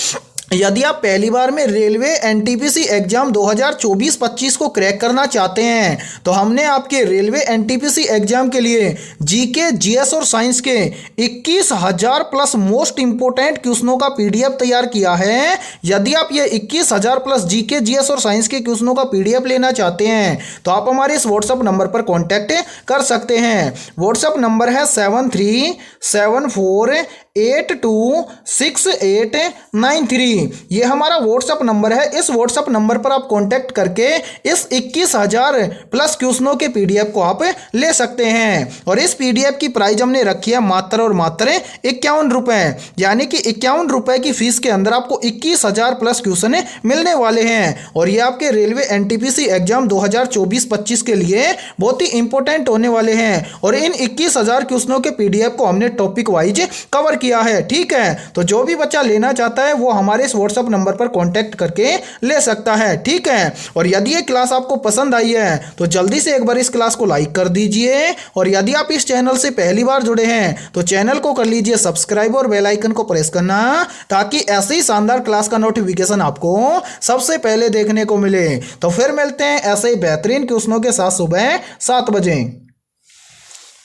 यदि आप पहली बार में रेलवे एनटीपीसी एग्जाम 2024-25 को क्रैक करना चाहते हैं तो हमने आपके रेलवे एनटीपीसी एग्जाम के लिए जीके, जीएस और साइंस के 21,000 प्लस मोस्ट इंपोर्टेंट क्वेश्चनों का पीडीएफ तैयार किया है। यदि आप ये 21,000 प्लस जीके, जीएस और साइंस के क्वेश्चनों का पीडीएफ लेना चाहते हैं तो आप हमारे इस व्हाट्सएप नंबर पर कॉन्टैक्ट कर सकते हैं। व्हाट्सएप नंबर है 7374826893। ये हमारा व्हाट्सएप नंबर है। इस व्हाट्सएप नंबर पर आप कांटेक्ट करके इस 21,000 प्लस क्वेश्चनों के पीडीएफ को आप ले सकते हैं, और इस पीडीएफ की प्राइस हमने रखी है मात्र और मात्र 51 रुपए, यानी कि 51 रुपए की फीस के अंदर आपको 21,000 प्लस क्वेश्चन मिलने वाले हैं। और ये आपके रेलवे एनटीपीसी एग्जाम 2024-25 के लिए बहुत ही इंपॉर्टेंट होने वाले हैं, और इन 21,000 क्वेश्चनों के पीडीएफ को हमने टॉपिक वाइज कवर किया है। ठीक है, तो जो भी बच्चा लेना चाहता है वो हमारे इस व्हाट्सएप नंबर पर कांटेक्ट करके ले सकता है। ठीक है, और यदि ये क्लास आपको पसंद आई है तो जल्दी से एक बार इस क्लास को लाइक कर दीजिए, और यदि आप इस चैनल से पहली बार जुड़े हैं तो चैनल को कर लीजिए सब्सक्राइब और बेल आइकन को प्रेस करना, ताकि ऐसे ही शानदार क्लास का नोटिफिकेशन आपको सबसे पहले देखने को मिले। तो फिर मिलते हैं ऐसे ही बेहतरीन क्वेश्चनों के साथ सुबह 7 बजे।